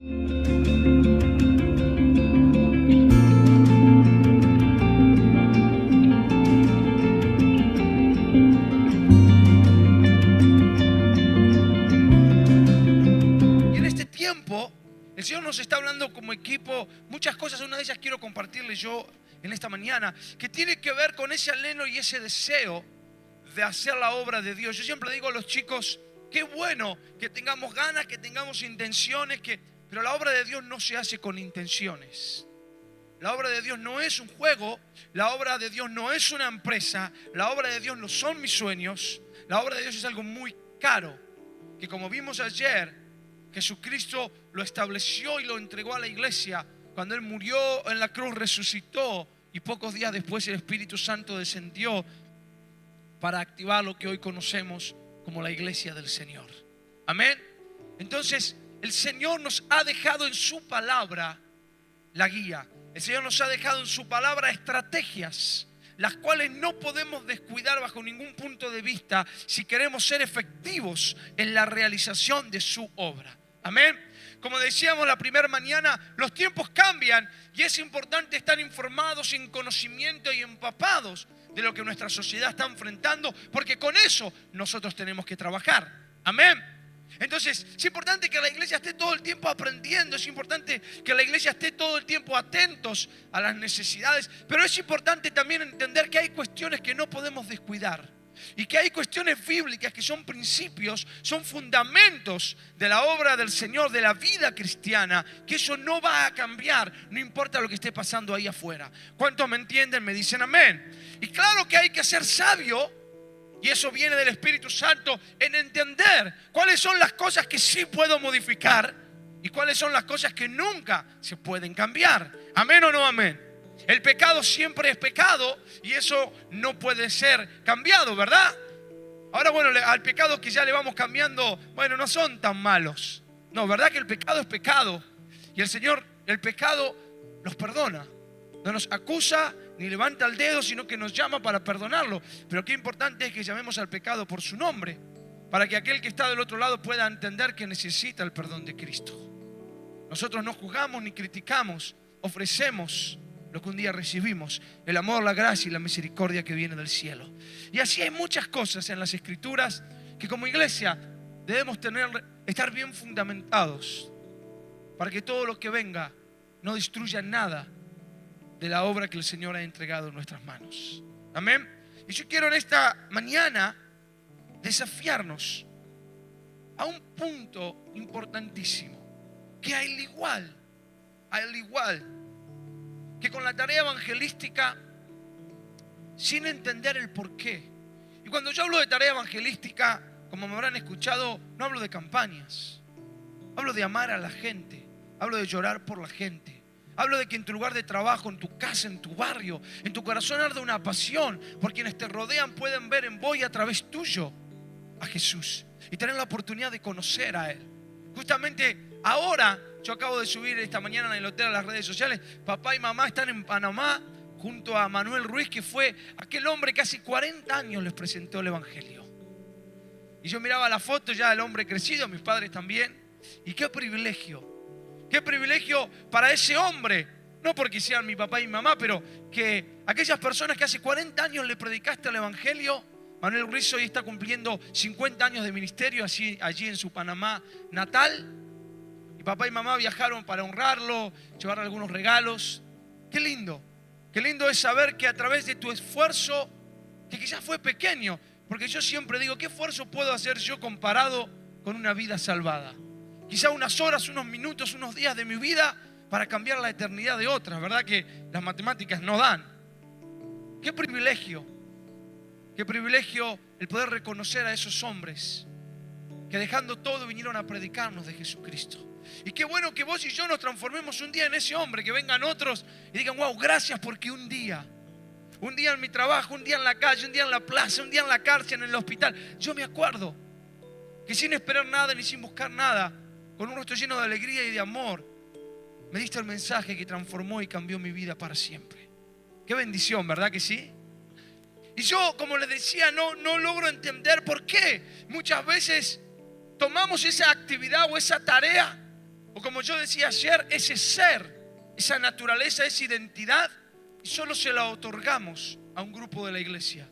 Y en este tiempo, el Señor nos está hablando como equipo muchas cosas. Una de ellas quiero compartirles yo en esta mañana, que tiene que ver con ese anhelo y ese deseo de hacer la obra de Dios. Yo siempre digo a los chicos, qué bueno que tengamos ganas, que tengamos intenciones, pero la obra de Dios no se hace con intenciones. La obra de Dios no es un juego, la obra de Dios no es una empresa, la obra de Dios no son mis sueños, la obra de Dios es algo muy caro, que como vimos ayer, Jesucristo lo estableció y lo entregó a la iglesia. Cuando Él murió en la cruz, resucitó y pocos días después el Espíritu Santo descendió para activar lo que hoy conocemos como la iglesia del Señor. Amén. Entonces, el Señor nos ha dejado en su palabra la guía. El Señor nos ha dejado en su palabra estrategias, las cuales no podemos descuidar bajo ningún punto de vista si queremos ser efectivos en la realización de su obra. Amén. Como decíamos la primera mañana, los tiempos cambian y es importante estar informados, en conocimiento y empapados de lo que nuestra sociedad está enfrentando, porque con eso nosotros tenemos que trabajar. Amén. Entonces, es importante que la iglesia esté todo el tiempo aprendiendo, es importante que la iglesia esté todo el tiempo atentos a las necesidades, pero es importante también entender que hay cuestiones que no podemos descuidar y que hay cuestiones bíblicas que son principios, son fundamentos de la obra del Señor, de la vida cristiana, que eso no va a cambiar, no importa lo que esté pasando ahí afuera. ¿Cuántos me entienden? Me dicen amén. Y claro que hay que ser sabio, y eso viene del Espíritu Santo, en entender cuáles son las cosas que sí puedo modificar y cuáles son las cosas que nunca se pueden cambiar. ¿Amén o no amén? El pecado siempre es pecado y eso no puede ser cambiado, ¿verdad? Ahora, bueno, al pecado que ya le vamos cambiando, bueno, no son tan malos. No, ¿verdad que el pecado es pecado? Y el Señor, el pecado nos perdona. No nos acusa ni levanta el dedo, sino que nos llama para perdonarlo. Pero qué importante es que llamemos al pecado por su nombre, para que aquel que está del otro lado pueda entender que necesita el perdón de Cristo. Nosotros no juzgamos ni criticamos, ofrecemos lo que un día recibimos, el amor, la gracia y la misericordia que viene del cielo. Y así hay muchas cosas en las Escrituras que como iglesia debemos estar bien fundamentados para que todo lo que venga no destruya nada de la obra que el Señor ha entregado en nuestras manos. Amén. Y yo quiero en esta mañana desafiarnos a un punto importantísimo, que al igual que con la tarea evangelística, sin entender el porqué. Y cuando yo hablo de tarea evangelística, como me habrán escuchado, no hablo de campañas, hablo de amar a la gente, hablo de llorar por la gente. Hablo de que en tu lugar de trabajo, en tu casa, en tu barrio, en tu corazón arde una pasión por quienes te rodean pueden ver en vos y a través tuyo a Jesús y tener la oportunidad de conocer a Él. Justamente ahora, yo acabo de subir esta mañana en el hotel a las redes sociales, papá y mamá están en Panamá junto a Manuel Ruiz, que fue aquel hombre que hace 40 años les presentó el Evangelio. Y yo miraba la foto ya del hombre crecido, mis padres también, y qué privilegio para ese hombre, no porque sean mi papá y mi mamá, pero que aquellas personas que hace 40 años le predicaste el Evangelio. Manuel Ruiz hoy está cumpliendo 50 años de ministerio allí en su Panamá natal. Y papá y mamá viajaron para honrarlo, llevarle algunos regalos. Qué lindo es saber que a través de tu esfuerzo, que quizás fue pequeño, porque yo siempre digo, ¿qué esfuerzo puedo hacer yo comparado con una vida salvada? Quizá unas horas, unos minutos, unos días de mi vida para cambiar la eternidad de otras, ¿verdad? Que las matemáticas no dan. Qué privilegio el poder reconocer a esos hombres que dejando todo vinieron a predicarnos de Jesucristo. Y qué bueno que vos y yo nos transformemos un día en ese hombre, que vengan otros y digan, wow, gracias porque un día en mi trabajo, un día en la calle, un día en la plaza, un día en la cárcel, en el hospital, yo me acuerdo que sin esperar nada ni sin buscar nada, con un rostro lleno de alegría y de amor, me diste el mensaje que transformó y cambió mi vida para siempre. Qué bendición, ¿verdad que sí? Y yo, como les decía, no logro entender por qué muchas veces tomamos esa actividad o esa tarea O como yo decía ayer, ese ser, esa naturaleza, esa identidad, y solo se la otorgamos a un grupo de la iglesia,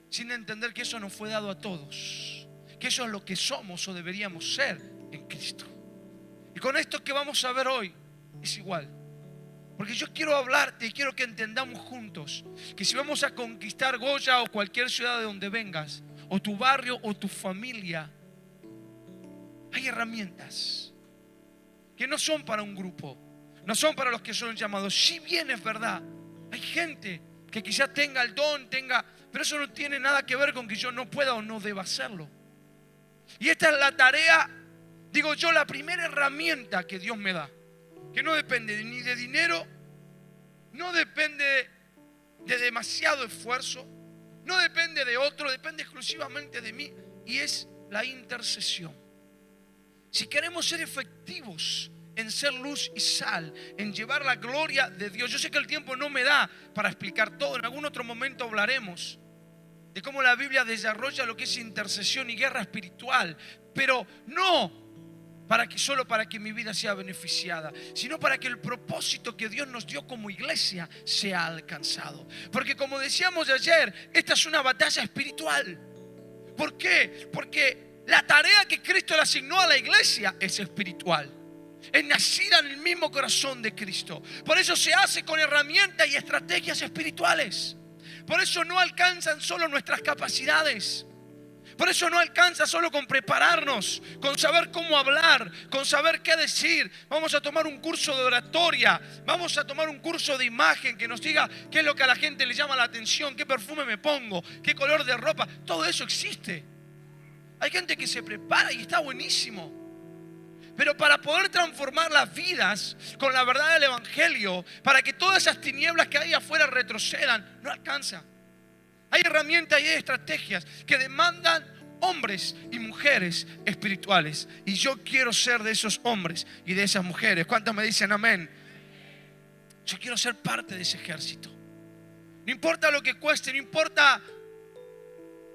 sin entender que eso nos fue dado a todos, que eso es lo que somos o deberíamos ser en Cristo. Y con esto que vamos a ver hoy es igual. Porque yo quiero hablarte y quiero que entendamos juntos que si vamos a conquistar Goya o cualquier ciudad de donde vengas, o tu barrio o tu familia, hay herramientas que no son para un grupo, no son para los que son llamados. Si bien es verdad, hay gente que quizás tenga el don, pero eso no tiene nada que ver con que yo no pueda o no deba hacerlo. Y esta es la tarea, digo yo, la primera herramienta que Dios me da, que no depende ni de dinero, no depende de demasiado esfuerzo, no depende de otro, depende exclusivamente de mí, y es la intercesión. Si queremos ser efectivos en ser luz y sal, en llevar la gloria de Dios, yo sé que el tiempo no me da para explicar todo, en algún otro momento hablaremos de cómo la Biblia desarrolla lo que es intercesión y guerra espiritual, pero no solo para que mi vida sea beneficiada, sino para que el propósito que Dios nos dio como iglesia sea alcanzado. Porque como decíamos ayer, esta es una batalla espiritual. ¿Por qué? Porque la tarea que Cristo le asignó a la iglesia es espiritual. Es nacida en el mismo corazón de Cristo. Por eso se hace con herramientas y estrategias espirituales. Por eso no alcanzan solo nuestras capacidades. Por eso no alcanza solo con prepararnos, con saber cómo hablar, con saber qué decir. Vamos a tomar un curso de oratoria, vamos a tomar un curso de imagen que nos diga qué es lo que a la gente le llama la atención, qué perfume me pongo, qué color de ropa. Todo eso existe. Hay gente que se prepara y está buenísimo. Pero para poder transformar las vidas con la verdad del Evangelio, para que todas esas tinieblas que hay afuera retrocedan, no alcanza. Hay herramientas y hay estrategias que demandan hombres y mujeres espirituales. Y yo quiero ser de esos hombres y de esas mujeres. ¿Cuántos me dicen amén? Yo quiero ser parte de ese ejército. No importa lo que cueste, no importa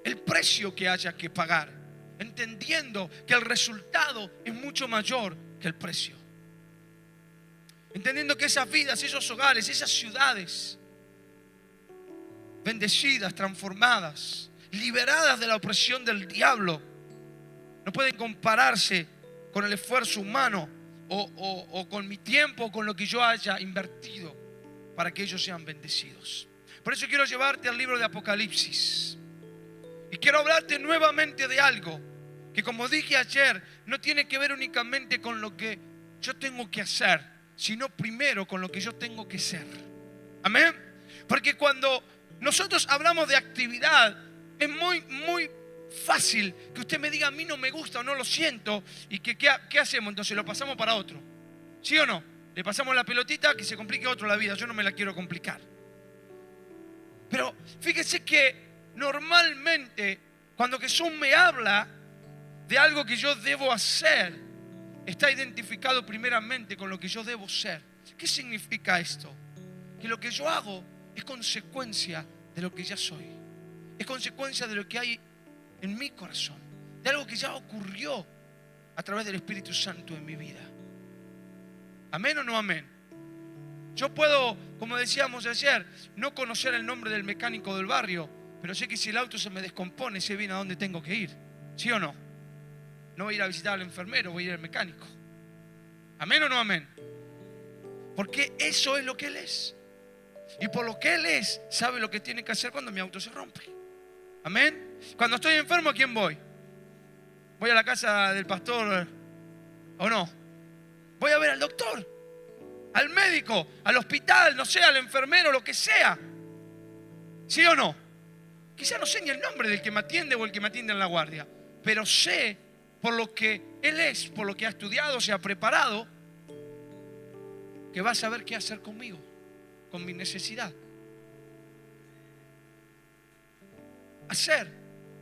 el precio que haya que pagar, entendiendo que el resultado es mucho mayor que el precio. Entendiendo que esas vidas, esos hogares, esas ciudades bendecidas, transformadas, liberadas de la opresión del diablo, no pueden compararse con el esfuerzo humano o con mi tiempo o con lo que yo haya invertido para que ellos sean bendecidos. Por eso quiero llevarte al libro de Apocalipsis y quiero hablarte nuevamente de algo que, como dije ayer, no tiene que ver únicamente con lo que yo tengo que hacer, sino primero con lo que yo tengo que ser. Amén. Porque cuando nosotros hablamos de actividad, es muy fácil que usted me diga: a mí no me gusta o no lo siento. ¿Y qué hacemos? Entonces lo pasamos para otro. ¿Sí o no? Le pasamos la pelotita, que se complique otro la vida. Yo no me la quiero complicar. Pero fíjese que normalmente cuando Jesús me habla de algo que yo debo hacer, está identificado primeramente con lo que yo debo ser. ¿Qué significa esto? Que lo que yo hago es consecuencia de lo que ya soy. Es consecuencia de lo que hay en mi corazón, de algo que ya ocurrió a través del Espíritu Santo en mi vida. ¿Amén o no amén? Yo puedo, como decíamos ayer, no conocer el nombre del mecánico del barrio, pero sé que si el auto se me descompone, sé bien a dónde tengo que ir. ¿Sí o no? No voy a ir a visitar al enfermero, voy a ir al mecánico. ¿Amén o no amén? Porque eso es lo que Él es. Y por lo que Él es, sabe lo que tiene que hacer cuando mi auto se rompe. Amén. Cuando estoy enfermo, ¿a quién voy? ¿Voy a la casa del pastor o no? Voy a ver al doctor, al médico, al hospital, no sé, al enfermero, lo que sea. ¿Sí o no? Quizá no sé ni el nombre del que me atiende o el que me atiende en la guardia, pero sé por lo que Él es, por lo que ha estudiado, se ha preparado, que va a saber qué hacer conmigo, con mi necesidad. Hacer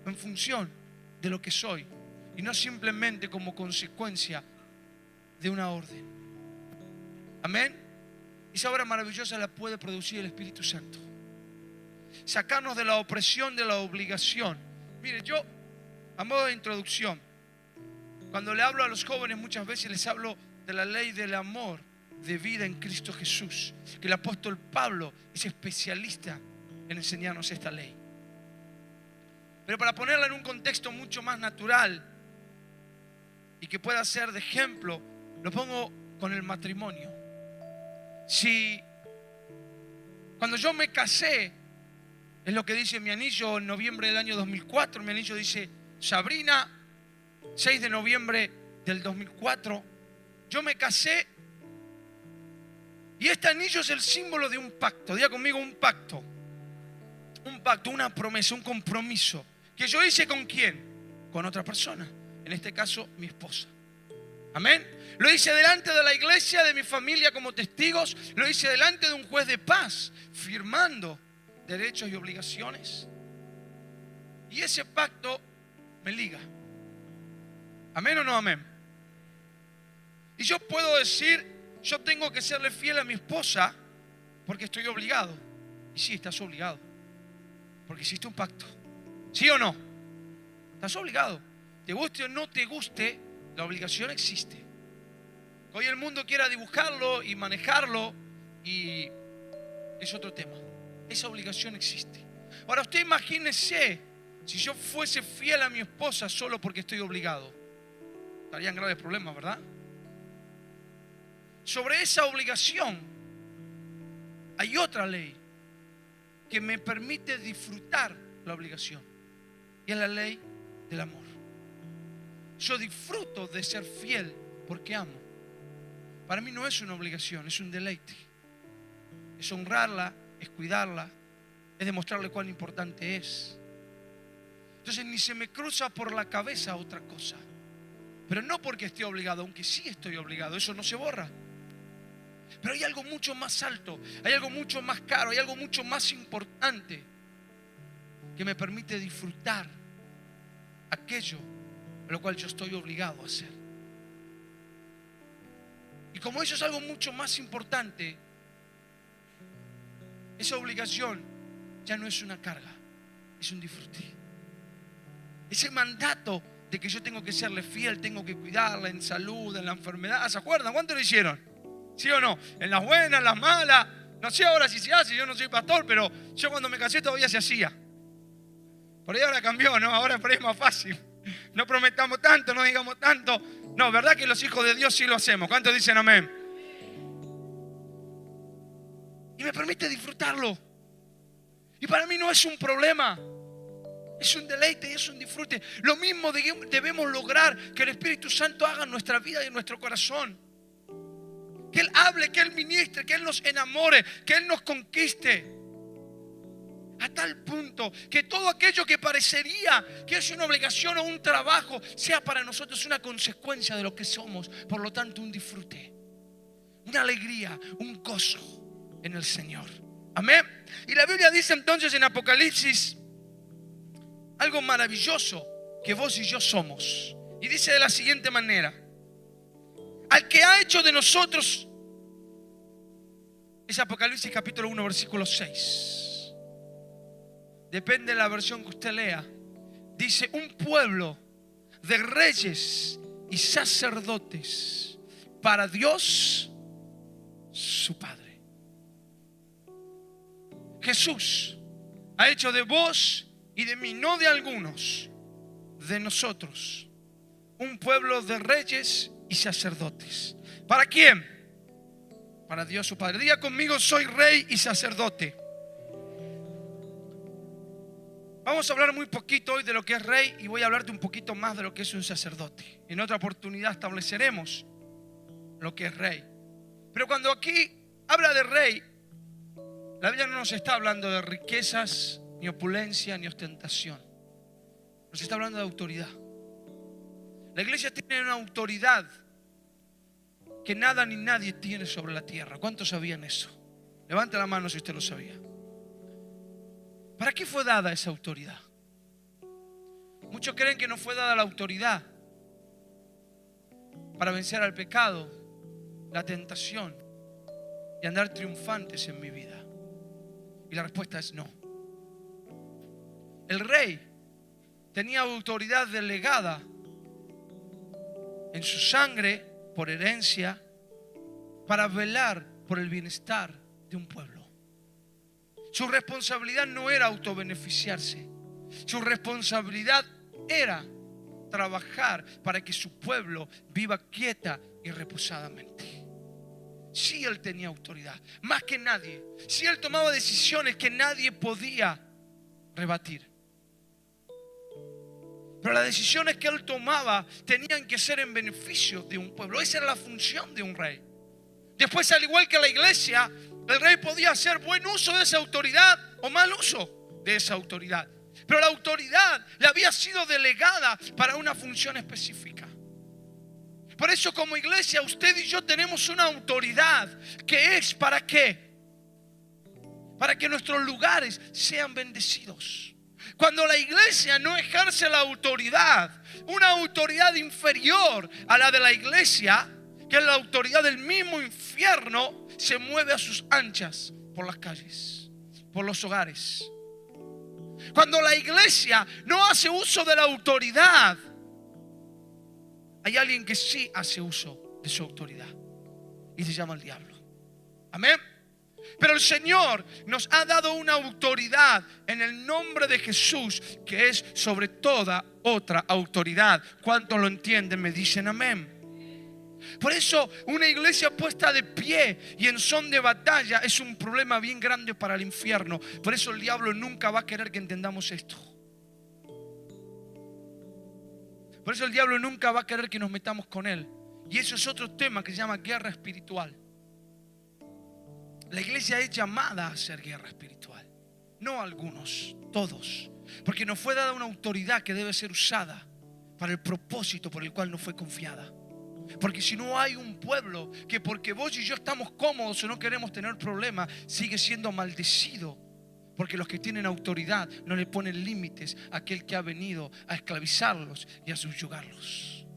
en función de lo que soy y no simplemente como consecuencia de una orden. Amén. Esa obra maravillosa la puede producir el Espíritu Santo. Sacarnos de la opresión, de la obligación. Mire, yo, a modo de introducción, cuando le hablo a los jóvenes, muchas veces les hablo de la ley del amor de vida en Cristo Jesús, que el apóstol Pablo es especialista en enseñarnos esta ley. Pero para ponerla en un contexto mucho más natural y que pueda ser de ejemplo, lo pongo con el matrimonio. Si cuando yo me casé, es lo que dice mi anillo en noviembre del año 2004, mi anillo dice Sabrina, 6 de noviembre del 2004, yo me casé y este anillo es el símbolo de un pacto. Diga conmigo, un pacto, una promesa, un compromiso que yo hice ¿con quién? Con otra persona, en este caso mi esposa. Amén. Lo hice delante de la iglesia, de mi familia como testigos. Lo hice delante de un juez de paz, firmando derechos y obligaciones. Y ese pacto me liga. ¿Amén o no amén? Y yo puedo decir, yo tengo que serle fiel a mi esposa porque estoy obligado. Y sí, estás obligado, porque hiciste un pacto. ¿Sí o no? Estás obligado. Te guste o no te guste, la obligación existe. Hoy el mundo quiera dibujarlo y manejarlo y es otro tema. Esa obligación existe. Ahora usted imagínese si yo fuese fiel a mi esposa solo porque estoy obligado. Estarían graves problemas, ¿verdad? Sobre esa obligación hay otra ley que me permite disfrutar la obligación. Y es la ley del amor. Yo disfruto de ser fiel porque amo. Para mí no es una obligación, es un deleite. Es honrarla, es cuidarla, es demostrarle cuán importante es. Entonces ni se me cruza por la cabeza otra cosa. Pero no porque esté obligado, aunque sí estoy obligado, eso no se borra. Pero hay algo mucho más alto, hay algo mucho más caro, hay algo mucho más importante que me permite disfrutar aquello a lo cual yo estoy obligado a hacer. Y como eso es algo mucho más importante, esa obligación ya no es una carga, es un disfrute. Ese mandato de que yo tengo que serle fiel, tengo que cuidarla en salud, en la enfermedad. ¿Se acuerdan? ¿Cuánto lo hicieron? ¿Sí o no? En las buenas, en las malas. No sé ahora si se hace, yo no soy pastor, pero yo cuando me casé todavía se hacía. Por ahí ahora cambió, ¿no? Ahora por ahí es más fácil. No prometamos tanto, no digamos tanto. No, ¿verdad que los hijos de Dios sí lo hacemos? ¿Cuántos dicen amén? Y me permite disfrutarlo. Y para mí no es un problema. Es un deleite y es un disfrute. Lo mismo debemos lograr que el Espíritu Santo haga en nuestra vida y en nuestro corazón. Que Él hable, que Él ministre, que Él nos enamore, que Él nos conquiste. A tal punto que todo aquello que parecería que es una obligación o un trabajo sea para nosotros una consecuencia de lo que somos. Por lo tanto, un disfrute, una alegría, un gozo en el Señor. Amén. Y la Biblia dice entonces en Apocalipsis algo maravilloso que vos y yo somos. Y dice de la siguiente manera: al que ha hecho de nosotros, es Apocalipsis capítulo 1 versículo 6. Depende de la versión que usted lea. Dice: un pueblo de reyes y sacerdotes para Dios su Padre. Jesús ha hecho de vos y de mí, no de algunos, de nosotros, un pueblo de reyes y sacerdotes. ¿Para quién? Para Dios su Padre. Diga conmigo: soy rey y sacerdote. Vamos a hablar muy poquito hoy de lo que es rey y voy a hablarte un poquito más de lo que es un sacerdote. En otra oportunidad estableceremos lo que es rey. Pero cuando aquí habla de rey, la Biblia no nos está hablando de riquezas, ni opulencia, ni ostentación. Nos está hablando de autoridad. La iglesia tiene una autoridad que nada ni nadie tiene sobre la tierra. ¿Cuántos sabían eso? Levante la mano si usted lo sabía. ¿Para qué fue dada esa autoridad? Muchos creen que no fue dada la autoridad para vencer al pecado, la tentación y andar triunfantes en mi vida. Y la respuesta es no. El rey tenía autoridad delegada en su sangre por herencia, para velar por el bienestar de un pueblo. Su responsabilidad no era autobeneficiarse. Su responsabilidad era trabajar para que su pueblo viva quieta y reposadamente. Sí, él tenía autoridad, más que nadie. Sí, él tomaba decisiones que nadie podía rebatir. Pero las decisiones que él tomaba tenían que ser en beneficio de un pueblo. Esa era la función de un rey. Después, al igual que la iglesia, el rey podía hacer buen uso de esa autoridad o mal uso de esa autoridad. Pero la autoridad le había sido delegada para una función específica. Por eso, como iglesia, usted y yo tenemos una autoridad que es ¿para qué? Para que nuestros lugares sean bendecidos. Cuando la iglesia no ejerce la autoridad, una autoridad inferior a la de la iglesia, que es la autoridad del mismo infierno, se mueve a sus anchas por las calles, por los hogares. Cuando la iglesia no hace uso de la autoridad, hay alguien que sí hace uso de su autoridad y se llama el diablo. Amén. Pero el Señor nos ha dado una autoridad en el nombre de Jesús que es sobre toda otra autoridad. ¿Cuántos lo entienden? Me dicen amén. Por eso una iglesia puesta de pie y en son de batalla es un problema bien grande para el infierno. Por eso el diablo nunca va a querer que entendamos esto. Por eso el diablo nunca va a querer que nos metamos con él. Y eso es otro tema que se llama guerra espiritual. La iglesia es llamada a hacer guerra espiritual. No algunos, todos. Porque nos fue dada una autoridad que debe ser usada para el propósito por el cual nos fue confiada. Porque si no hay un pueblo que porque vos y yo estamos cómodos o no queremos tener problemas, sigue siendo maldecido. Porque los que tienen autoridad no le ponen límites a aquel que ha venido a esclavizarlos y a subyugarlos.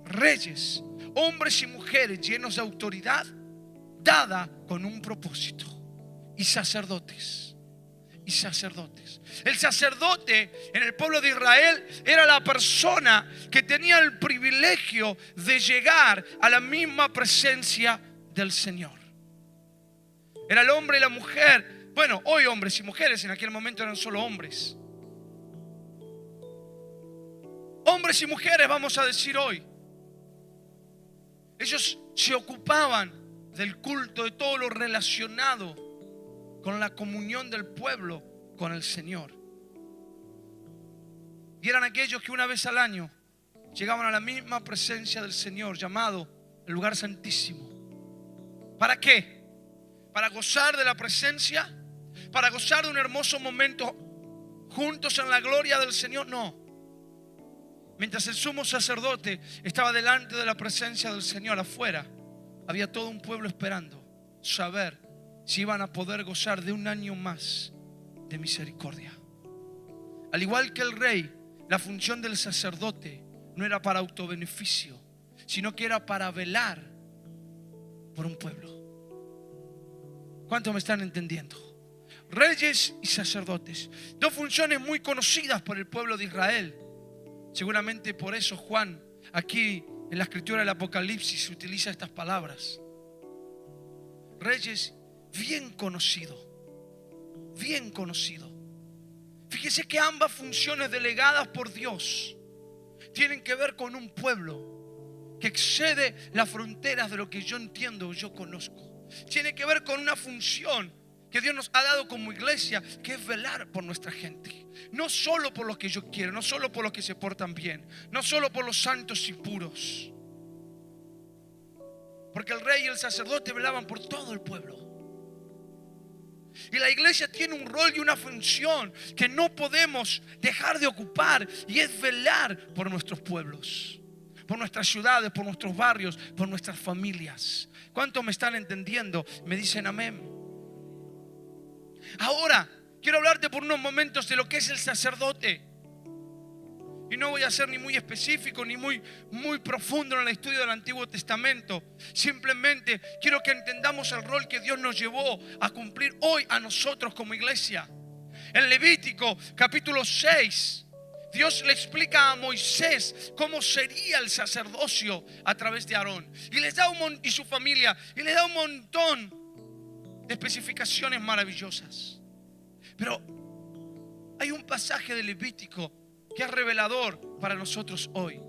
Reyes, hombres y mujeres llenos de autoridad dada con un propósito. Y sacerdotes. El sacerdote en el pueblo de Israel era la persona que tenía el privilegio de llegar a la misma presencia del Señor. Era el hombre y la mujer. Bueno, hoy hombres y mujeres, en aquel momento eran solo hombres. Hombres y mujeres, vamos a decir hoy. Ellos se ocupaban del culto, de todo lo relacionado con la comunión del pueblo con el Señor. Y eran aquellos que una vez al año llegaban a la misma presencia del Señor, llamado el lugar santísimo. ¿Para qué? Para gozar de la presencia, para gozar de un hermoso momento juntos en la gloria del Señor. No. Mientras el sumo sacerdote estaba delante de la presencia del Señor afuera, había todo un pueblo esperando saber si iban a poder gozar de un año más de misericordia. Al igual que el rey, la función del sacerdote no era para autobeneficio, sino que era para velar por un pueblo. ¿Cuántos me están entendiendo? Reyes y sacerdotes, dos funciones muy conocidas por el pueblo de Israel. Seguramente por eso Juan, aquí en la escritura del Apocalipsis, utiliza estas palabras. Reyes bien conocido. Fíjese que ambas funciones delegadas por Dios tienen que ver con un pueblo que excede las fronteras de lo que yo entiendo o yo conozco. Tiene que ver con una función que Dios nos ha dado como iglesia, que es velar por nuestra gente. No solo por los que yo quiero, no solo por los que se portan bien, no solo por los santos y puros. Porque el rey y el sacerdote velaban por todo el pueblo. Y la iglesia tiene un rol y una función que no podemos dejar de ocupar, y es velar por nuestros pueblos, por nuestras ciudades, por nuestros barrios, por nuestras familias. ¿Cuántos me están entendiendo? Me dicen amén. Ahora quiero hablarte por unos momentos de lo que es el sacerdote. Y no voy a ser ni muy específico ni muy profundo en el estudio del Antiguo Testamento. Simplemente quiero que entendamos el rol que Dios nos llevó a cumplir hoy a nosotros como iglesia. En Levítico capítulo 6 Dios le explica a Moisés cómo sería el sacerdocio a través de Aarón. Y les da y su familia. Y les da un montón de especificaciones maravillosas. Pero hay un pasaje de Levítico que es revelador para nosotros hoy.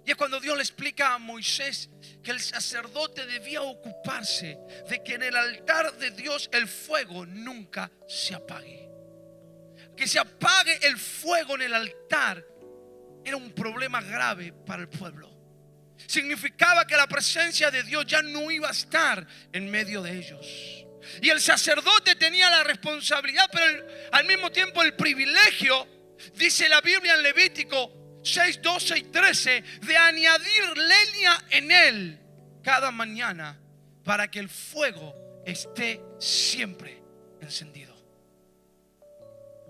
Y es cuando Dios le explica a Moisés que el sacerdote debía ocuparse de que en el altar de Dios el fuego nunca se apague. Que se apague el fuego en el altar era un problema grave para el pueblo. Significaba que la presencia de Dios ya no iba a estar en medio de ellos. Y el sacerdote tenía la responsabilidad, pero al mismo tiempo el privilegio, dice la Biblia en Levítico 6, 12 y 13, de añadir leña en él cada mañana para que el fuego esté siempre encendido.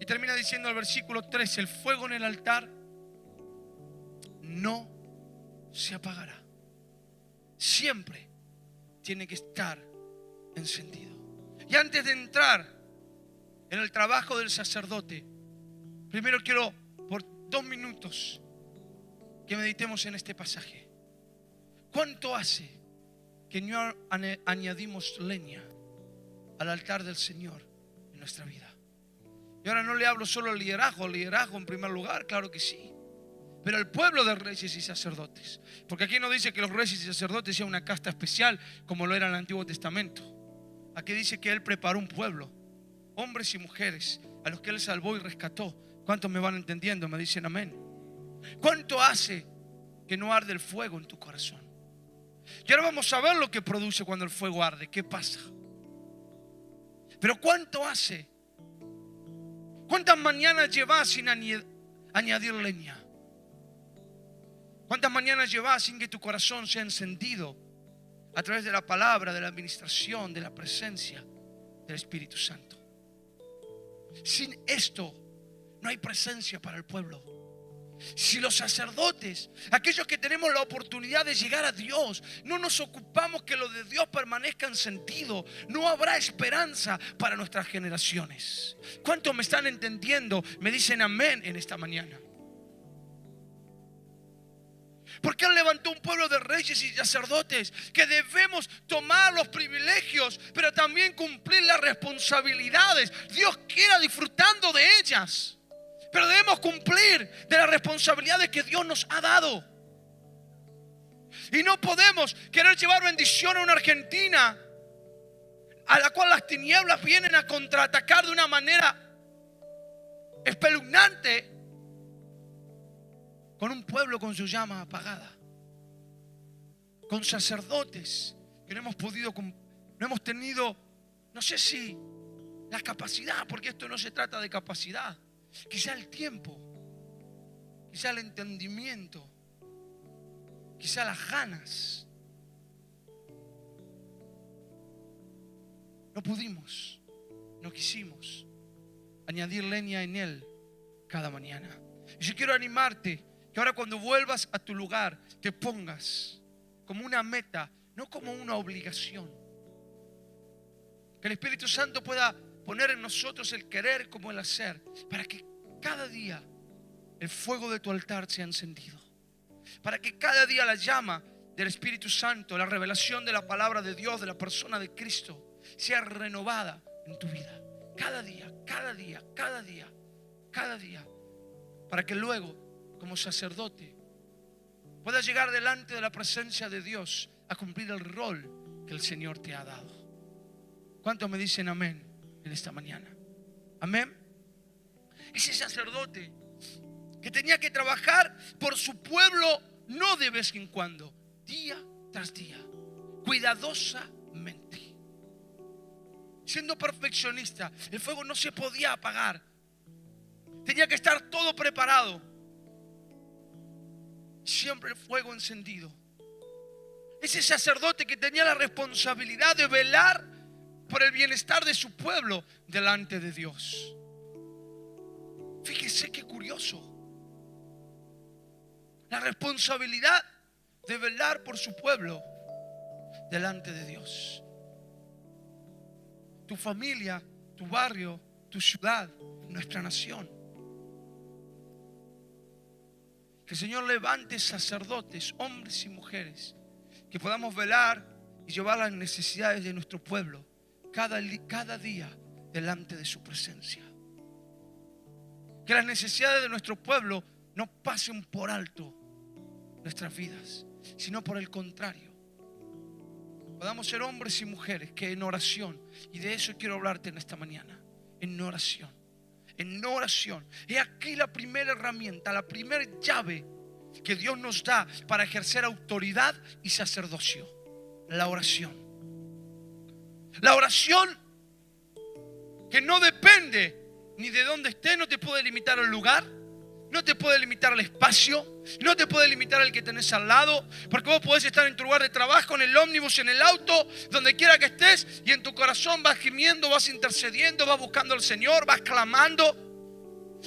Y termina diciendo el versículo 13: el fuego en el altar no se apagará. Siempre tiene que estar encendido. Y antes de entrar en el trabajo del sacerdote, primero quiero por 2 minutos que meditemos en este pasaje. ¿Cuánto hace que no añadimos leña al altar del Señor en nuestra vida? Y ahora no le hablo solo al liderazgo en primer lugar, claro que sí, pero el pueblo de reyes y sacerdotes. Porque aquí no dice que los reyes y sacerdotes sean una casta especial como lo era en el Antiguo Testamento. Aquí dice que Él preparó un pueblo, hombres y mujeres, a los que Él salvó y rescató. ¿Cuántos me van entendiendo? Me dicen amén. ¿Cuánto hace que no arde el fuego en tu corazón? Y ahora vamos a ver lo que produce cuando el fuego arde. ¿Qué pasa? Pero ¿cuánto hace? ¿Cuántas mañanas llevas sin añadir leña? ¿Cuántas mañanas llevas sin que tu corazón sea encendido a través de la palabra, de la administración, de la presencia del Espíritu Santo? Sin esto no hay presencia para el pueblo. Si los sacerdotes, aquellos que tenemos la oportunidad de llegar a Dios, no nos ocupamos que lo de Dios permanezca encendido, no habrá esperanza para nuestras generaciones. ¿Cuántos me están entendiendo? Me dicen amén en esta mañana. Porque Él levantó un pueblo de reyes y sacerdotes que debemos tomar los privilegios, pero también cumplir las responsabilidades. Dios quiera disfrutando de ellas, pero debemos cumplir de las responsabilidades que Dios nos ha dado. Y no podemos querer llevar bendición a una Argentina a la cual las tinieblas vienen a contraatacar de una manera espeluznante, con un pueblo con su llama apagada, con sacerdotes que no hemos tenido, no sé si la capacidad, porque esto no se trata de capacidad, quizá el tiempo, quizá el entendimiento, quizá las ganas. No pudimos, no quisimos añadir leña en él cada mañana. Y yo quiero animarte que ahora cuando vuelvas a tu lugar te pongas como una meta, no como una obligación. Que el Espíritu Santo pueda poner en nosotros el querer como el hacer, para que cada día el fuego de tu altar sea encendido, para que cada día la llama del Espíritu Santo, la revelación de la palabra de Dios, de la persona de Cristo, sea renovada en tu vida. Cada día, cada día, cada día, cada día, para que luego, como sacerdote, puedas llegar delante de la presencia de Dios a cumplir el rol que el Señor te ha dado. ¿Cuántos me dicen amén en esta mañana? Amén. Ese sacerdote que tenía que trabajar por su pueblo, no de vez en cuando, día tras día, cuidadosamente, siendo perfeccionista. El fuego no se podía apagar, tenía que estar todo preparado, siempre el fuego encendido. Ese sacerdote que tenía la responsabilidad de velar por el bienestar de su pueblo delante de Dios. Fíjese qué curioso. La responsabilidad de velar por su pueblo delante de Dios. Tu familia, tu barrio, tu ciudad, nuestra nación. Que el Señor levante sacerdotes, hombres y mujeres, que podamos velar y llevar las necesidades de nuestro pueblo cada día delante de su presencia. Que las necesidades de nuestro pueblo no pasen por alto nuestras vidas, sino por el contrario, podamos ser hombres y mujeres que en oración, y de eso quiero hablarte en esta mañana, en oración. He aquí la primera herramienta, la primera llave que Dios nos da para ejercer autoridad y sacerdocio: la oración. La oración que no depende ni de dónde estés, no te puede limitar el lugar, no te puede limitar el espacio, no te puede limitar el que tenés al lado, porque vos podés estar en tu lugar de trabajo, en el ómnibus, en el auto, donde quiera que estés, y en tu corazón vas gimiendo, vas intercediendo, vas buscando al Señor, vas clamando.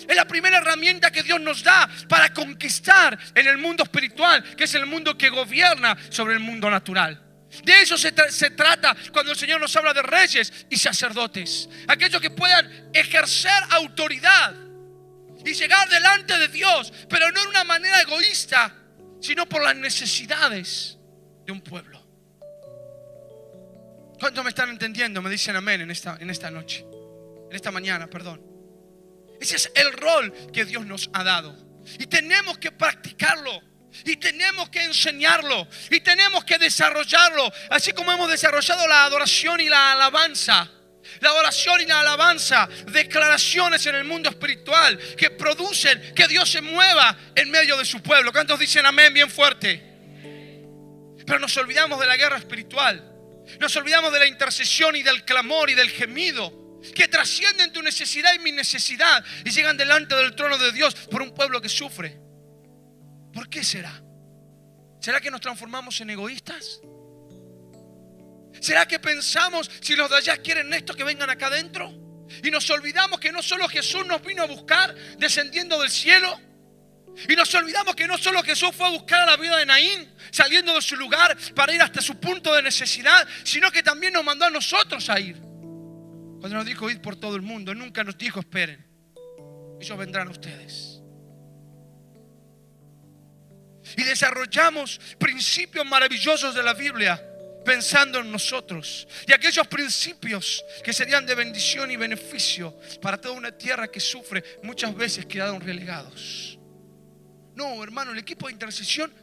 Es la primera herramienta que Dios nos da para conquistar en el mundo espiritual, que es el mundo que gobierna sobre el mundo natural. De eso se trata cuando el Señor nos habla de reyes y sacerdotes, aquellos que puedan ejercer autoridad y llegar delante de Dios, pero no de una manera egoísta, sino por las necesidades de un pueblo. ¿Cuántos me están entendiendo? Me dicen amén en esta noche, en esta mañana, perdón. Ese es el rol que Dios nos ha dado, y tenemos que practicarlo, y tenemos que enseñarlo, y tenemos que desarrollarlo, así como hemos desarrollado la adoración y la alabanza. La oración y la alabanza, declaraciones en el mundo espiritual que producen que Dios se mueva en medio de su pueblo. ¿Cuántos dicen amén bien fuerte? Pero nos olvidamos de la guerra espiritual, nos olvidamos de la intercesión y del clamor y del gemido que trascienden tu necesidad y mi necesidad y llegan delante del trono de Dios por un pueblo que sufre. ¿Por qué será? ¿Será que nos transformamos en egoístas? ¿Será que pensamos, si los de allá quieren esto, que vengan acá adentro? Y nos olvidamos que no solo Jesús nos vino a buscar descendiendo del cielo. Y nos olvidamos que no solo Jesús fue a buscar a la viuda de Naín saliendo de su lugar para ir hasta su punto de necesidad, sino que también nos mandó a nosotros a ir. Cuando nos dijo ir por todo el mundo, nunca nos dijo esperen, ellos vendrán a ustedes. Y desarrollamos principios maravillosos de la Biblia pensando en nosotros, y aquellos principios que serían de bendición y beneficio para toda una tierra que sufre, muchas veces quedaron relegados. No, hermano, el equipo de intercesión,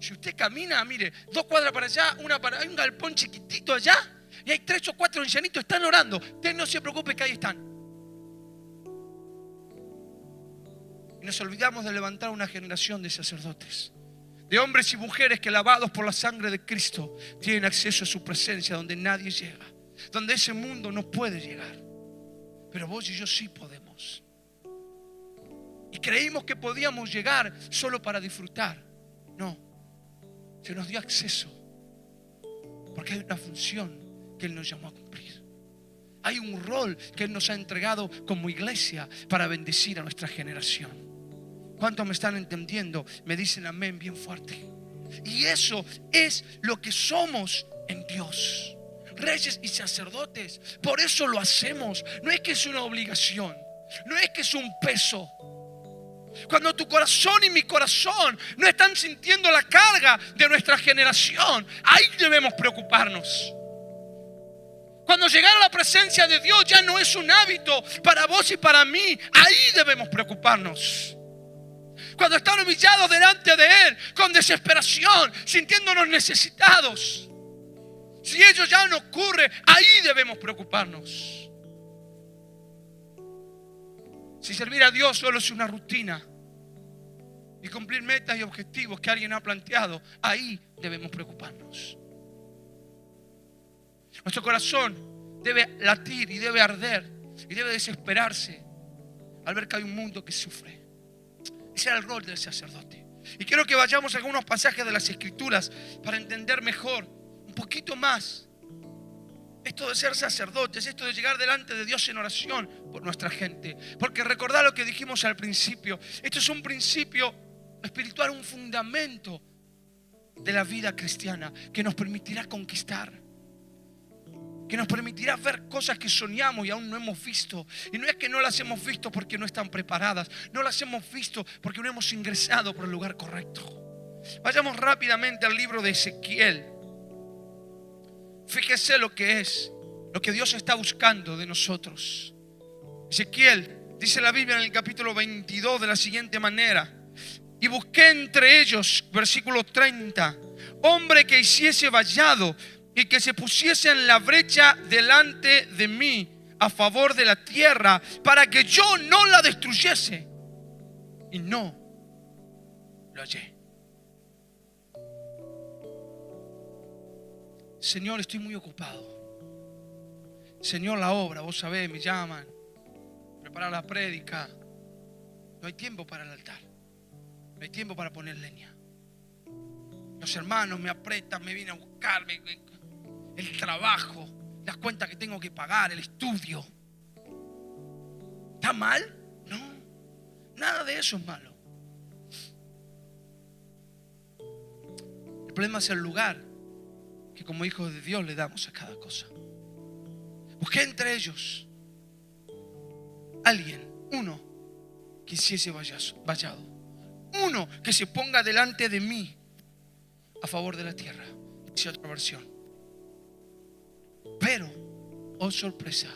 si usted camina, mire, 2 cuadras para allá, hay un galpón chiquitito allá, y hay 3 o 4 ancianitos, están orando. Usted no se preocupe que ahí están. Y nos olvidamos de levantar una generación de sacerdotes, de hombres y mujeres que, lavados por la sangre de Cristo, tienen acceso a su presencia donde nadie llega, donde ese mundo no puede llegar. Pero vos y yo sí podemos. Y creímos que podíamos llegar solo para disfrutar. No, se nos dio acceso porque hay una función que Él nos llamó a cumplir. Hay un rol que Él nos ha entregado como iglesia para bendecir a nuestra generación. ¿Cuántos me están entendiendo? Me dicen amén bien fuerte. Y eso es lo que somos en Dios, reyes y sacerdotes. Por eso lo hacemos. No es que es una obligación, no es que es un peso. Cuando tu corazón y mi corazón no están sintiendo la carga de nuestra generación, ahí debemos preocuparnos. Cuando llegar a la presencia de Dios ya no es un hábito para vos y para mí, ahí debemos preocuparnos. Cuando están humillados delante de Él con desesperación, sintiéndonos necesitados, si ello ya no ocurre, ahí debemos preocuparnos. Si servir a Dios solo es una rutina y cumplir metas y objetivos que alguien ha planteado, ahí debemos preocuparnos. Nuestro corazón debe latir y debe arder y debe desesperarse al ver que hay un mundo que sufre. Ese era el rol del sacerdote. Y quiero que vayamos a algunos pasajes de las Escrituras para entender mejor, un poquito más, esto de ser sacerdotes, esto de llegar delante de Dios en oración por nuestra gente. Porque recordad lo que dijimos al principio, esto es un principio espiritual, un fundamento de la vida cristiana que nos permitirá conquistar, que nos permitirá ver cosas que soñamos y aún no hemos visto. Y no es que no las hemos visto porque no están preparadas, no las hemos visto porque no hemos ingresado por el lugar correcto. Vayamos rápidamente al libro de Ezequiel. Fíjese lo que es, lo que Dios está buscando de nosotros. Ezequiel, dice la Biblia en el capítulo 22 de la siguiente manera: y busqué entre ellos, versículo 30, hombre que hiciese vallado y que se pusiese en la brecha delante de mí a favor de la tierra, para que yo no la destruyese. Y no lo hallé. Señor, estoy muy ocupado. Señor, la obra, vos sabés, me llaman, preparar la prédica. No hay tiempo para el altar. No hay tiempo para poner leña. Los hermanos me apretan, me vienen a buscar, el trabajo, las cuentas que tengo que pagar, el estudio. ¿Está mal? No, nada de eso es malo. El problema es el lugar que como hijos de Dios le damos a cada cosa. Busqué entre ellos alguien, uno que hiciese vallado, uno que se ponga delante de mí a favor de la tierra. Dice otra versión. Pero, oh sorpresa,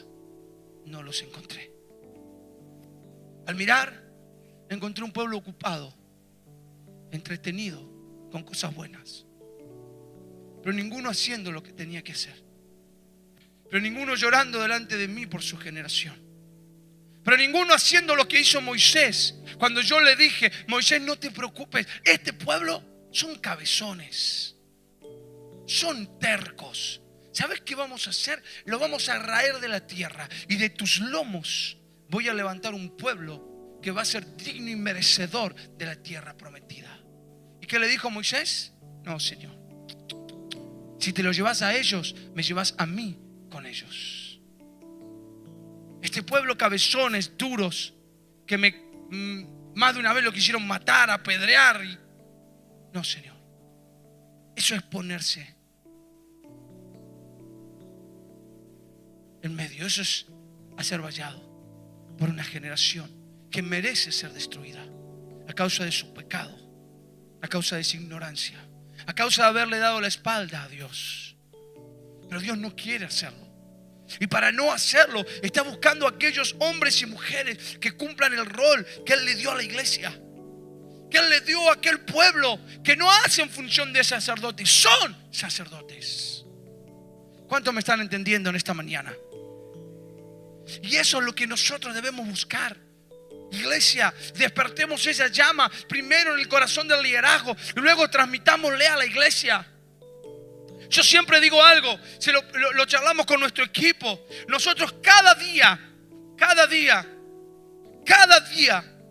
no los encontré. Al mirar, encontré un pueblo ocupado, entretenido, con cosas buenas, pero ninguno haciendo lo que tenía que hacer. Pero ninguno llorando delante de mí por su generación. Pero ninguno haciendo lo que hizo Moisés. Cuando yo le dije: Moisés, no te preocupes, este pueblo son cabezones, son tercos. ¿Sabes qué vamos a hacer? Lo vamos a raer de la tierra, y de tus lomos voy a levantar un pueblo que va a ser digno y merecedor de la tierra prometida. ¿Y qué le dijo Moisés? No, Señor, si te lo llevas a ellos, me llevas a mí con ellos. Este pueblo cabezones, duros, que más de una vez lo quisieron matar, apedrear. No, Señor, eso es ponerse en medio. Eso es hacer vallado por una generación que merece ser destruida a causa de su pecado, a causa de su ignorancia, a causa de haberle dado la espalda a Dios. Pero Dios no quiere hacerlo. Y para no hacerlo, está buscando a aquellos hombres y mujeres que cumplan el rol que Él le dio a la iglesia, que Él le dio a aquel pueblo, que no hacen función de sacerdotes, son sacerdotes. ¿Cuántos me están entendiendo en esta mañana? Y eso es lo que nosotros debemos buscar. Iglesia, despertemos esa llama primero en el corazón del liderazgo y luego transmitámosle a la iglesia. Yo siempre digo algo, lo charlamos con nuestro equipo. Nosotros cada día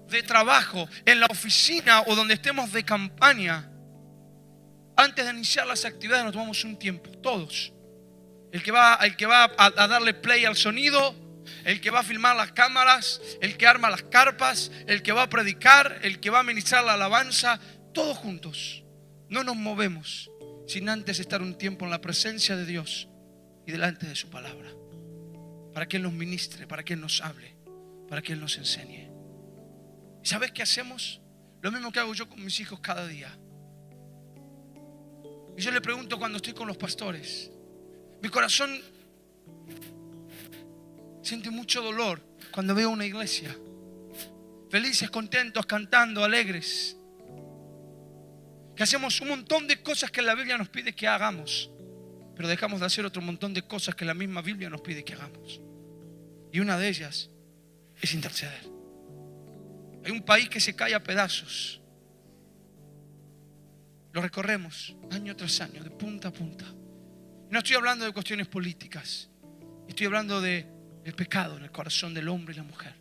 de trabajo, en la oficina o donde estemos de campaña, antes de iniciar las actividades nos tomamos un tiempo, todos. El que va a darle play al sonido, el que va a filmar las cámaras, el que arma las carpas, el que va a predicar, el que va a ministrar la alabanza, todos juntos. No nos movemos sin antes estar un tiempo en la presencia de Dios y delante de su palabra, para que Él nos ministre, para que Él nos hable, para que Él nos enseñe. ¿Y sabes qué hacemos? Lo mismo que hago yo con mis hijos cada día. Y yo le pregunto cuando estoy con los pastores, mi corazón siente mucho dolor cuando veo una iglesia felices, contentos, cantando, alegres, que hacemos un montón de cosas que la Biblia nos pide que hagamos, pero dejamos de hacer otro montón de cosas que la misma Biblia nos pide que hagamos. Y una de ellas es interceder. Hay un país que se cae a pedazos. Lo recorremos año tras año, de punta a punta. No estoy hablando de cuestiones políticas. Estoy hablando del pecado en el corazón del hombre y la mujer.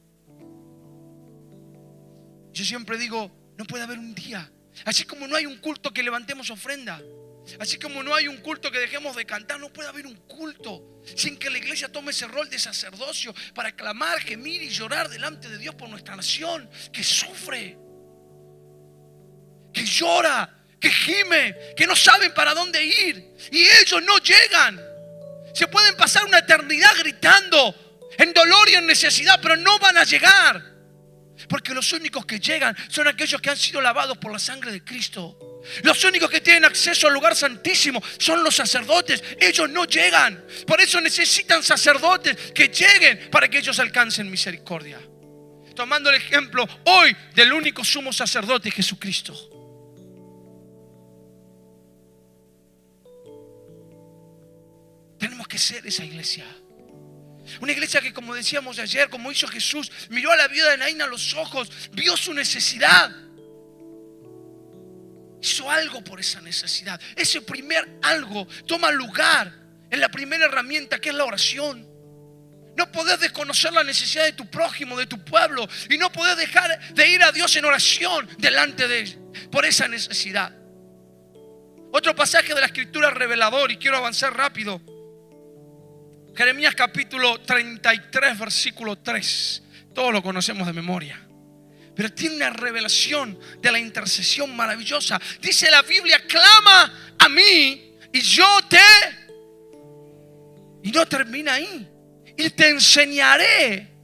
Yo siempre digo, no puede haber un día, así como no hay un culto que levantemos ofrenda, así como no hay un culto que dejemos de cantar, no puede haber un culto sin que la iglesia tome ese rol de sacerdocio para clamar, gemir y llorar delante de Dios por nuestra nación que sufre, que llora, que gime, que no saben para dónde ir y ellos no llegan. Se pueden pasar una eternidad gritando en dolor y en necesidad, pero no van a llegar. Porque los únicos que llegan son aquellos que han sido lavados por la sangre de Cristo. Los únicos que tienen acceso al lugar santísimo son los sacerdotes. Ellos no llegan. Por eso necesitan sacerdotes que lleguen para que ellos alcancen misericordia. Tomando el ejemplo hoy del único sumo sacerdote, Jesucristo. Tenemos que ser esa iglesia. Una iglesia que, como decíamos ayer, como hizo Jesús, miró a la viuda de Naín a los ojos, vio su necesidad, hizo algo por esa necesidad. Ese primer algo toma lugar en la primera herramienta, que es la oración. No podés desconocer la necesidad de tu prójimo, de tu pueblo, y no podés dejar de ir a Dios en oración delante de Él por esa necesidad. Otro pasaje de la Escritura revelador, y quiero avanzar rápido. Jeremías capítulo 33, versículo 3. Todos lo conocemos de memoria, pero tiene una revelación de la intercesión maravillosa. Dice la Biblia: clama a mí y yo te... Y no termina ahí. Y te enseñaré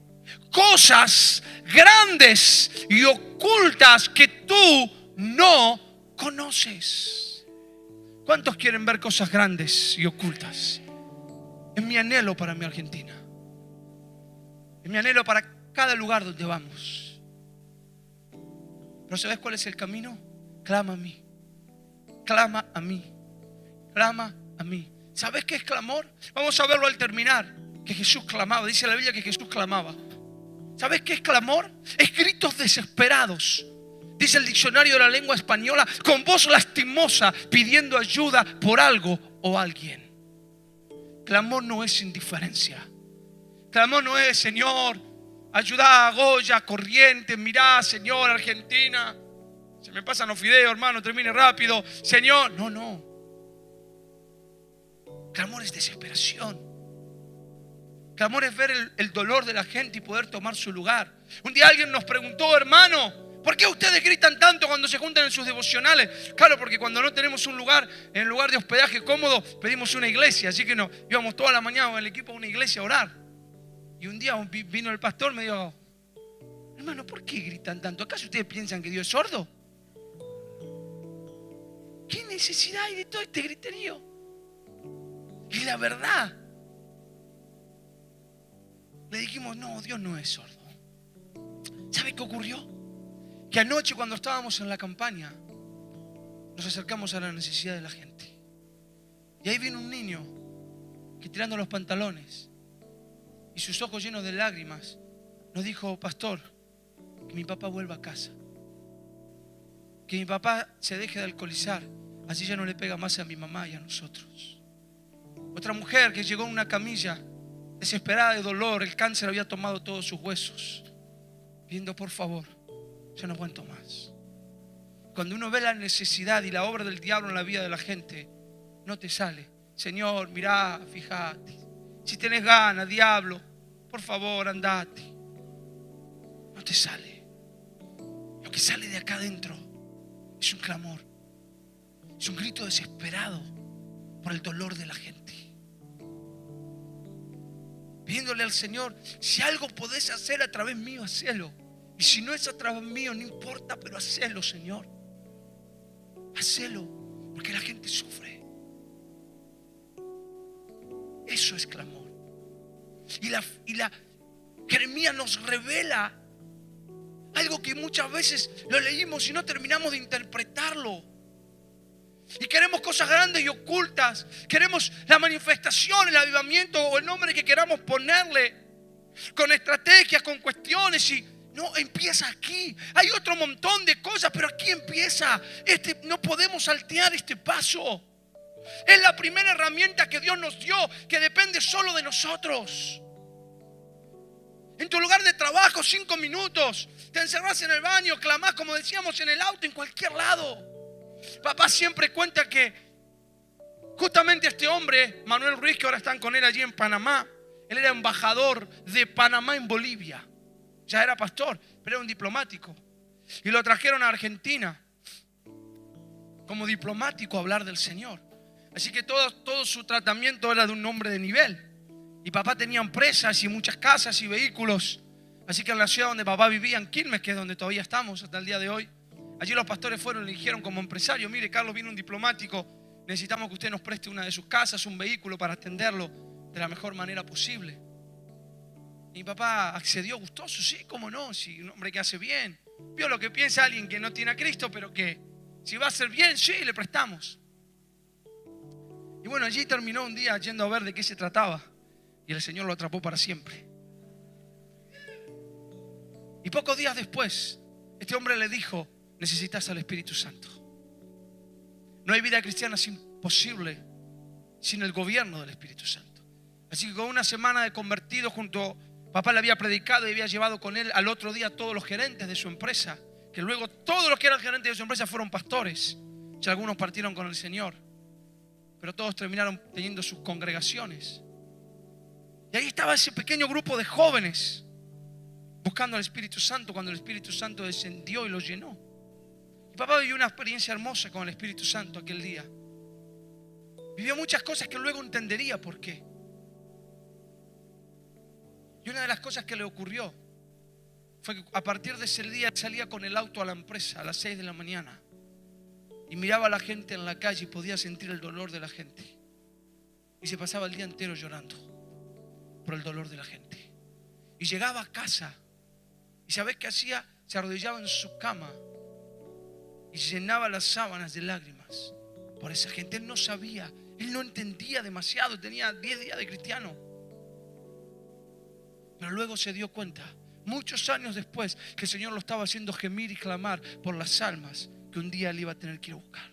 cosas grandes y ocultas que tú no conoces. ¿Cuántos quieren ver cosas grandes y ocultas? Es mi anhelo para mi Argentina. Es mi anhelo para cada lugar donde vamos. Pero ¿sabes cuál es el camino? Clama a mí. Clama a mí. Clama a mí. ¿Sabes qué es clamor? Vamos a verlo al terminar. Que Jesús clamaba. Dice la Biblia que Jesús clamaba. ¿Sabes qué es clamor? Es gritos desesperados. Dice el diccionario de la lengua española: con voz lastimosa, pidiendo ayuda por algo o alguien. Clamor no es indiferencia. Clamor no es: Señor, ayuda a Goya, Corrientes, mirá, Señor, Argentina. Se me pasan los fideos, hermano, termine rápido. Señor, no. Clamor es desesperación. Clamor es ver el dolor de la gente y poder tomar su lugar. Un día alguien nos preguntó: hermano, ¿por qué ustedes gritan tanto cuando se juntan en sus devocionales? Claro, porque cuando no tenemos un lugar, en lugar de hospedaje cómodo, pedimos una iglesia. Así que íbamos toda la mañana con el equipo a una iglesia a orar. Y un día vino el pastor y me dijo: hermano, ¿por qué gritan tanto? ¿Acaso ustedes piensan que Dios es sordo? ¿Qué necesidad hay de todo este griterío? Y la verdad, le dijimos: no, Dios no es sordo. ¿Sabe qué ocurrió? Que anoche, cuando estábamos en la campaña, nos acercamos a la necesidad de la gente. Y ahí vino un niño que, tirando los pantalones y sus ojos llenos de lágrimas, nos dijo: pastor, que mi papá vuelva a casa, que mi papá se deje de alcoholizar, así ya no le pega más a mi mamá y a nosotros. Otra mujer que llegó en una camilla, desesperada de dolor, el cáncer había tomado todos sus huesos, pidiendo: por favor, yo no aguanto más. Cuando uno ve la necesidad y la obra del diablo en la vida de la gente, no te sale: Señor, mirá, fíjate. Si tenés ganas, diablo, por favor, andate. No te sale. Lo que sale de acá adentro es un clamor. Es un grito desesperado por el dolor de la gente. Pidiéndole al Señor: si algo podés hacer a través mío, hacelo. Y si no es a través mío, no importa, pero hacelo, Señor. Hacelo, porque la gente sufre. Eso es clamor. Y la Jeremías nos revela algo que muchas veces lo leímos y no terminamos de interpretarlo. Y queremos cosas grandes y ocultas. Queremos la manifestación, el avivamiento o el nombre que queramos ponerle, con estrategias, con cuestiones. Y no, empieza aquí. Hay otro montón de cosas, pero aquí empieza. No podemos saltear este paso. Es la primera herramienta que Dios nos dio, que depende solo de nosotros. En tu lugar de trabajo, 5 minutos, te encerrás en el baño, clamás, como decíamos, en el auto, en cualquier lado. Papá siempre cuenta que justamente este hombre, Manuel Ruiz, que ahora están con él allí en Panamá, él era embajador de Panamá en Bolivia. Ya era pastor, pero era un diplomático. Y lo trajeron a Argentina como diplomático a hablar del Señor. Así que todo su tratamiento era de un hombre de nivel. Y papá tenía empresas y muchas casas y vehículos. Así que en la ciudad donde papá vivía, en Quilmes, que es donde todavía estamos hasta el día de hoy, allí los pastores fueron y le dijeron como empresario: mire, Carlos, viene un diplomático, necesitamos que usted nos preste una de sus casas, un vehículo para atenderlo de la mejor manera posible. Y mi papá accedió gustoso: sí, cómo no, si un hombre que hace bien. Vio lo que piensa alguien que no tiene a Cristo, pero que si va a hacer bien, sí, le prestamos. Y bueno, allí terminó un día yendo a ver de qué se trataba. Y el Señor lo atrapó para siempre. Y pocos días después, este hombre le dijo: necesitas al Espíritu Santo. No hay vida cristiana posible sin el gobierno del Espíritu Santo. Así que con una semana de convertido junto, papá le había predicado y había llevado con él al otro día a todos los gerentes de su empresa, que luego todos los que eran gerentes de su empresa fueron pastores. Y algunos partieron con el Señor, pero todos terminaron teniendo sus congregaciones. Y ahí estaba ese pequeño grupo de jóvenes buscando al Espíritu Santo cuando el Espíritu Santo descendió y los llenó. Y papá vivió una experiencia hermosa con el Espíritu Santo aquel día. Vivió muchas cosas que luego entendería por qué. Y una de las cosas que le ocurrió fue que a partir de ese día salía con el auto a la empresa a las 6 de la mañana y miraba a la gente en la calle y podía sentir el dolor de la gente. Y se pasaba el día entero llorando por el dolor de la gente. Y llegaba a casa y ¿sabés qué hacía? Se arrodillaba en su cama y llenaba las sábanas de lágrimas por esa gente. Él no sabía, él no entendía demasiado, tenía 10 días de cristiano. Pero luego se dio cuenta, muchos años después, que el Señor lo estaba haciendo gemir y clamar por las almas que un día él iba a tener que ir a buscar.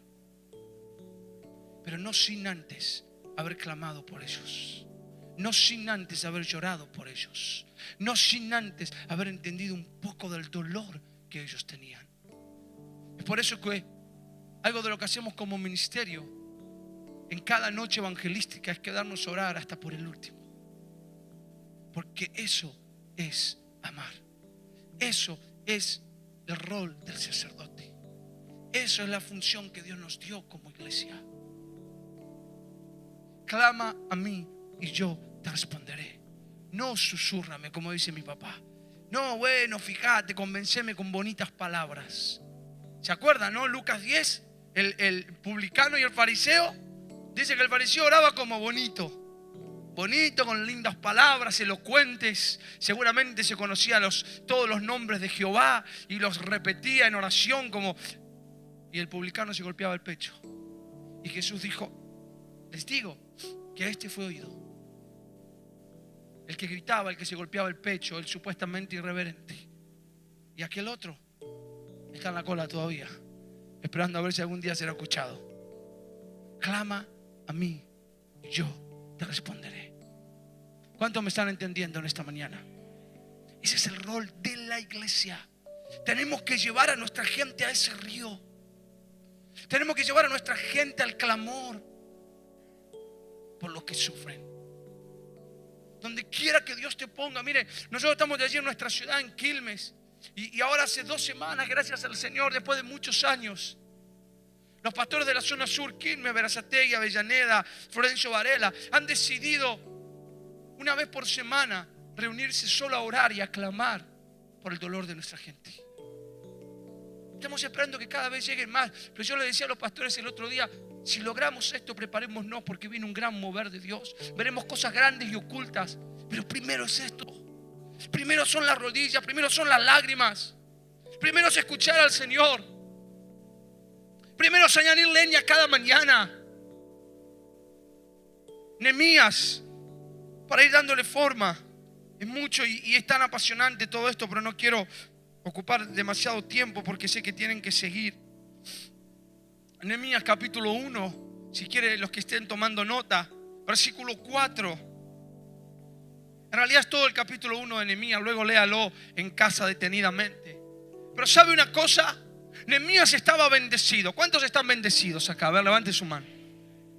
Pero no sin antes haber clamado por ellos. No sin antes haber llorado por ellos. No sin antes haber entendido un poco del dolor que ellos tenían. Es por eso que algo de lo que hacemos como ministerio en cada noche evangelística es quedarnos a orar hasta por el último. Porque eso es amar. Eso es el rol del sacerdote. Eso es la función que Dios nos dio como iglesia. Clama a mí y yo te responderé. No susúrrame, como dice mi papá. No, bueno, fíjate, convenceme con bonitas palabras. ¿Se acuerdan, no? Lucas 10, el publicano y el fariseo. Dice que el fariseo oraba como bonito, con lindas palabras, elocuentes. Seguramente se conocía todos los nombres de Jehová y los repetía en oración como... Y el publicano se golpeaba el pecho. Y Jesús dijo: les digo que este fue oído. El que gritaba, el que se golpeaba el pecho, el supuestamente irreverente. Y aquel otro está en la cola todavía, esperando a ver si algún día será escuchado. Clama a mí y yo te responderé. ¿Cuántos me están entendiendo en esta mañana? Ese es el rol de la iglesia. Tenemos que llevar a nuestra gente a ese río. Tenemos que llevar a nuestra gente al clamor por los que sufren. Donde quiera que Dios te ponga. Mire, nosotros estamos de allí en nuestra ciudad, en Quilmes. Y ahora hace 2 semanas, gracias al Señor, después de muchos años, los pastores de la zona sur, Quilmes, Berazategui, Avellaneda, Florencio Varela, han decidido una vez por semana reunirse solo a orar y a clamar por el dolor de nuestra gente. Estamos esperando que cada vez lleguen más. Pero yo le decía a los pastores el otro día: si logramos esto, preparémonos, porque viene un gran mover de Dios. Veremos cosas grandes y ocultas. Pero primero es esto. Primero son las rodillas, primero son las lágrimas. Primero es escuchar al Señor. Primero es añadir leña cada mañana. Nehemías, para ir dándole forma. Es mucho y es tan apasionante todo esto, pero no quiero ocupar demasiado tiempo porque sé que tienen que seguir. Nehemías capítulo 1, si quieren los que estén tomando nota, versículo 4. En realidad es todo el capítulo 1 de Nehemías, luego léalo en casa detenidamente. Pero ¿sabe una cosa? Nehemías estaba bendecido. ¿Cuántos están bendecidos acá? A ver, levante su mano.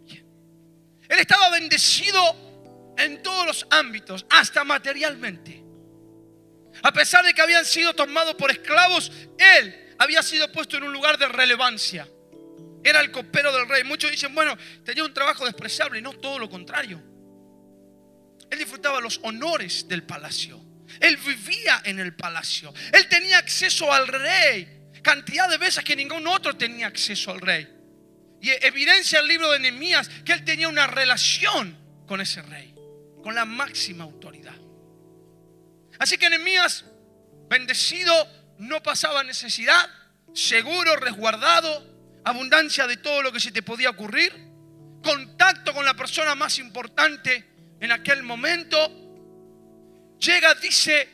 Él estaba bendecido en todos los ámbitos, hasta materialmente. A pesar de que habían sido tomados por esclavos, él había sido puesto en un lugar de relevancia. Era el copero del rey. Muchos dicen, bueno, tenía un trabajo despreciable. No, todo lo contrario. Él disfrutaba los honores del palacio. Él vivía en el palacio. Él tenía acceso al rey. Cantidad de veces que ningún otro tenía acceso al rey. Y evidencia el libro de Nehemías que él tenía una relación con ese rey, con la máxima autoridad. Así que Nehemías, bendecido, no pasaba necesidad, seguro, resguardado, abundancia de todo lo que se te podía ocurrir, contacto con la persona más importante en aquel momento. Llega, dice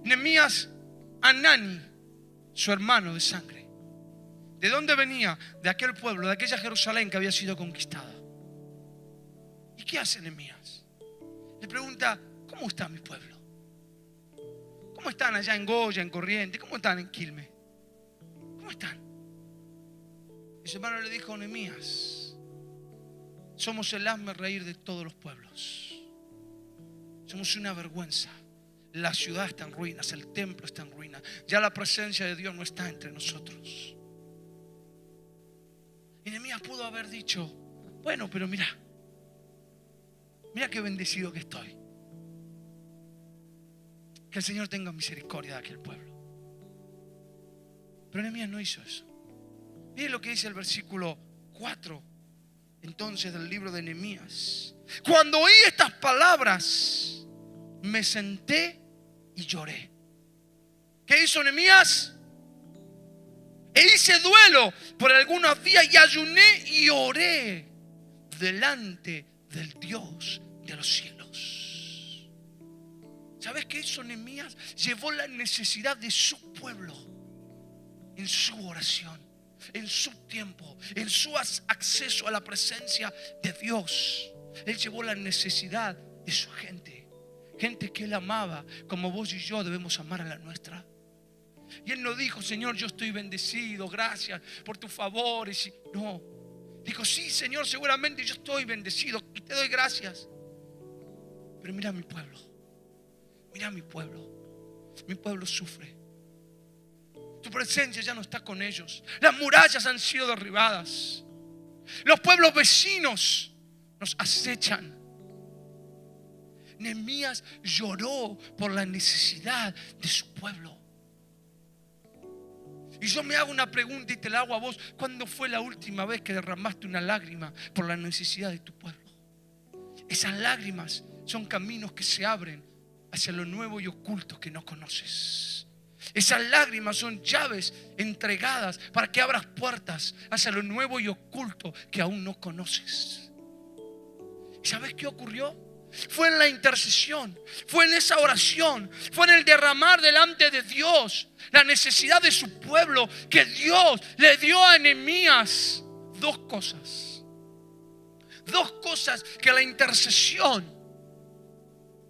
Nehemías, Hanani, su hermano de sangre. ¿De dónde venía? De aquel pueblo, de aquella Jerusalén que había sido conquistada. ¿Y qué hace Nehemías? Le pregunta, ¿cómo está mi pueblo? ¿Cómo están allá en Goya, en Corrientes? ¿Cómo están en Quilmes? ¿Cómo están? Y su hermano le dijo, Nehemías, somos el hazme reír de todos los pueblos. Somos una vergüenza. La ciudad está en ruinas, el templo está en ruinas. Ya la presencia de Dios no está entre nosotros. Y Nehemías pudo haber dicho, bueno, pero mira qué bendecido que estoy. Que el Señor tenga misericordia de aquel pueblo. Pero Nehemías no hizo eso. Miren lo que dice el versículo 4 entonces del libro de Nehemías. Cuando oí estas palabras, me senté y lloré. ¿Qué hizo Nehemías? E hice duelo por algunos días y ayuné y oré delante del Dios de los cielos. ¿Sabes qué hizo Nehemías? Llevó la necesidad de su pueblo en su oración, en su tiempo, en su acceso a la presencia de Dios. Él llevó la necesidad de su gente, gente que él amaba, como vos y yo debemos amar a la nuestra. Y él no dijo, Señor, yo estoy bendecido, gracias por tus favores. No, dijo, sí, Señor, seguramente yo estoy bendecido y te doy gracias. Pero mira mi pueblo, mira mi pueblo sufre. Tu presencia ya no está con ellos. Las murallas han sido derribadas. Los pueblos vecinos nos acechan. Nehemías lloró por la necesidad de su pueblo. Y yo me hago una pregunta y te la hago a vos. ¿Cuándo fue la última vez que derramaste una lágrima por la necesidad de tu pueblo? Esas lágrimas son caminos que se abren hacia lo nuevo y oculto que no conoces. Esas lágrimas son llaves entregadas para que abras puertas hacia lo nuevo y oculto que aún no conoces. ¿Y sabes qué ocurrió? Fue en la intercesión, fue en esa oración, fue en el derramar delante de Dios la necesidad de su pueblo que Dios le dio a Nehemías dos cosas que la intercesión,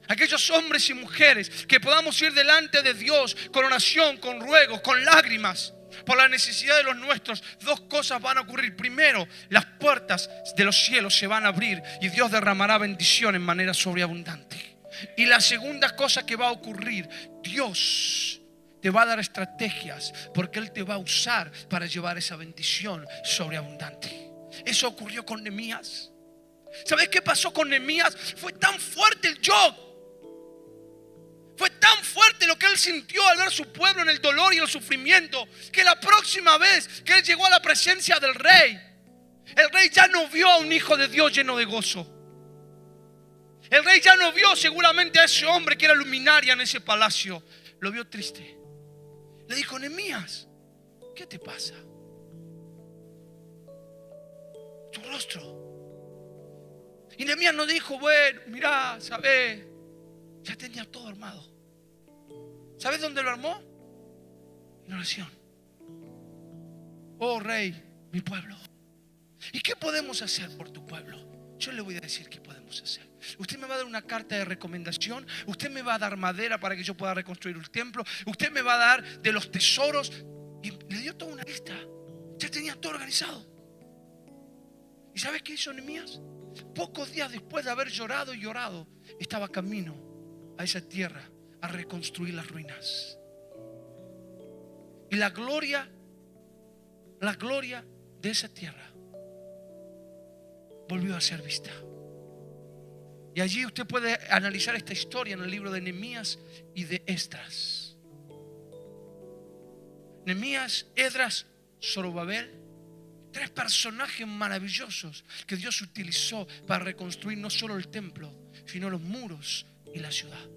aquellos hombres y mujeres que podamos ir delante de Dios con oración, con ruegos, con lágrimas por la necesidad de los nuestros, dos cosas van a ocurrir. Primero, las puertas de los cielos se van a abrir y Dios derramará bendición en manera sobreabundante. Y la segunda cosa que va a ocurrir, Dios te va a dar estrategias porque Él te va a usar para llevar esa bendición sobreabundante. Eso ocurrió con Nehemías. ¿Sabes qué pasó con Nehemías? Fue tan fuerte el shock. Fue tan fuerte lo que él sintió al ver su pueblo en el dolor y el sufrimiento, que la próxima vez que él llegó a la presencia del rey, el rey ya no vio a un hijo de Dios lleno de gozo. El rey ya no vio seguramente a ese hombre que era luminaria en ese palacio. Lo vio triste. Le dijo, Nehemías, ¿qué te pasa? Tu rostro. Y Nehemías no dijo, bueno, mirá, ¿sabes? Ya tenía todo armado. ¿Sabes dónde lo armó? En oración. Oh rey, mi pueblo. ¿Y qué podemos hacer por tu pueblo? Yo le voy a decir qué podemos hacer. Usted me va a dar una carta de recomendación. Usted me va a dar madera para que yo pueda reconstruir el templo. Usted me va a dar de los tesoros. Y le dio toda una lista. Ya tenía todo organizado. ¿Y sabes qué hizo Nehemías? Pocos días después de haber llorado y llorado, estaba camino a esa tierra a reconstruir las ruinas. Y la gloria de esa tierra volvió a ser vista. Y allí usted puede analizar esta historia en el libro de Nehemías y de Esdras. Nehemías, Esdras, Zorobabel, 3 personajes maravillosos que Dios utilizó para reconstruir no solo el templo, sino los muros y la ciudad,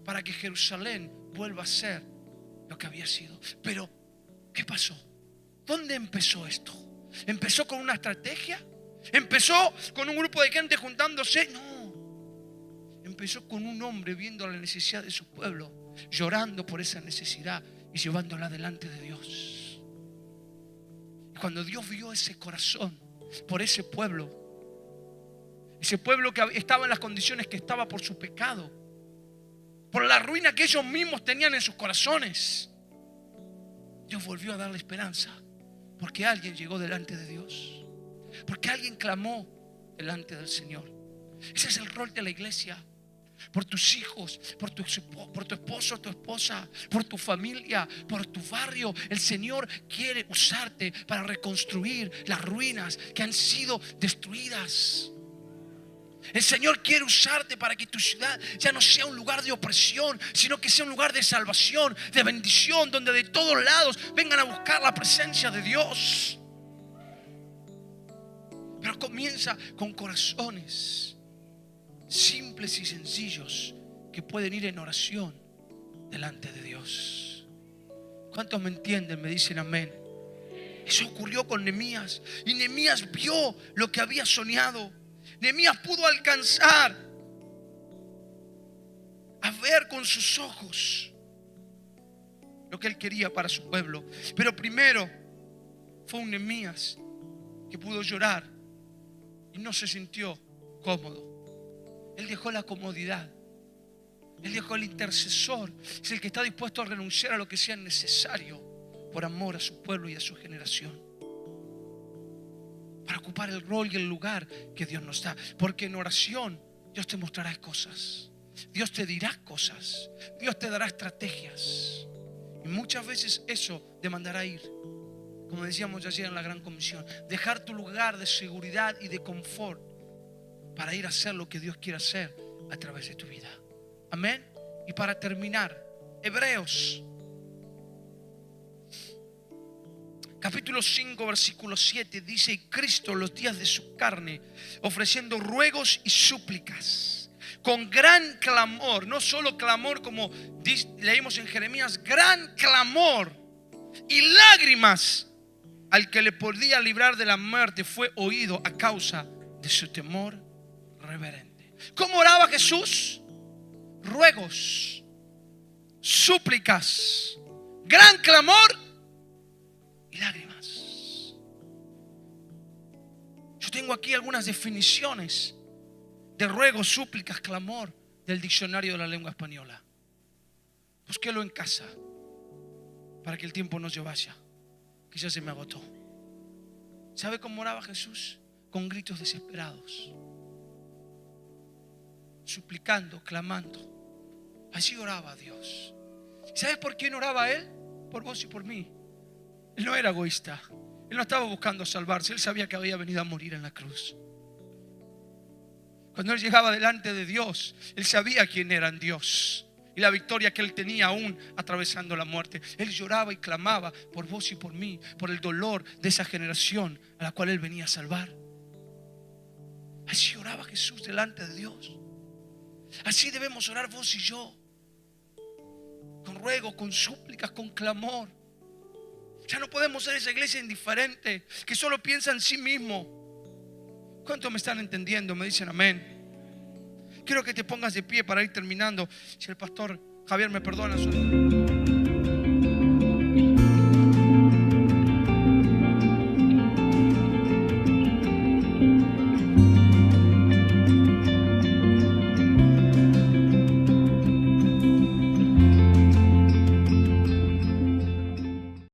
para que Jerusalén vuelva a ser lo que había sido. Pero, ¿qué pasó? ¿Dónde empezó esto? ¿Empezó con una estrategia? ¿Empezó con un grupo de gente juntándose? No. Empezó con un hombre viendo la necesidad de su pueblo, llorando por esa necesidad y llevándola delante de Dios. Y cuando Dios vio ese corazón por ese pueblo que estaba en las condiciones que estaba por su pecado, por la ruina que ellos mismos tenían en sus corazones, Dios volvió a darle esperanza, porque alguien llegó delante de Dios, porque alguien clamó delante del Señor. Ese es el rol de la iglesia. Por tus hijos, por tu esposo, tu esposa, por tu familia, por tu barrio. El Señor quiere usarte para reconstruir las ruinas que han sido destruidas. El Señor quiere usarte para que tu ciudad ya no sea un lugar de opresión, sino que sea un lugar de salvación, de bendición, donde de todos lados vengan a buscar la presencia de Dios. Pero comienza con corazones simples y sencillos que pueden ir en oración delante de Dios. ¿Cuántos me entienden? Me dicen amén. Eso ocurrió con Nehemías. Y Nehemías vio lo que había soñado. Nehemías pudo alcanzar a ver con sus ojos lo que él quería para su pueblo. Pero primero fue un Nehemías que pudo llorar y no se sintió cómodo. Él dejó la comodidad. Él dejó el intercesor. Es el que está dispuesto a renunciar a lo que sea necesario por amor a su pueblo y a su generación, para ocupar el rol y el lugar que Dios nos da. Porque en oración Dios te mostrará cosas, Dios te dirá cosas, Dios te dará estrategias. Y muchas veces eso demandará ir, como decíamos ayer en la Gran Comisión, dejar tu lugar de seguridad y de confort para ir a hacer lo que Dios quiere hacer a través de tu vida. Amén. Y para terminar, Hebreos capítulo 5 versículo 7 dice: y Cristo los días de su carne, ofreciendo ruegos y súplicas con gran clamor, no solo clamor como leímos en Jeremías, gran clamor y lágrimas al que le podía librar de la muerte, fue oído a causa de su temor reverente. ¿Cómo oraba Jesús? Ruegos, súplicas, gran clamor y lágrimas. Yo tengo aquí algunas definiciones de ruegos, súplicas, clamor del diccionario de la lengua española. Búsquelo en casa para que el tiempo no se vaya, que ya se me agotó. ¿Sabe cómo oraba Jesús? Con gritos desesperados, suplicando, clamando. Así oraba a Dios. ¿Sabes por quién oraba Él? Por vos y por mí. Él no era egoísta. Él no estaba buscando salvarse. Él sabía que había venido a morir en la cruz. Cuando Él llegaba delante de Dios, Él sabía quién era en Dios y la victoria que Él tenía aún atravesando la muerte. Él lloraba y clamaba por vos y por mí, por el dolor de esa generación a la cual Él venía a salvar. Así oraba Jesús delante de Dios. Así debemos orar vos y yo, con ruego, con súplicas, con clamor. Ya no podemos ser esa iglesia indiferente que solo piensa en sí mismo. ¿Cuántos me están entendiendo? Me dicen amén. Quiero que te pongas de pie para ir terminando. Si el pastor Javier me perdona.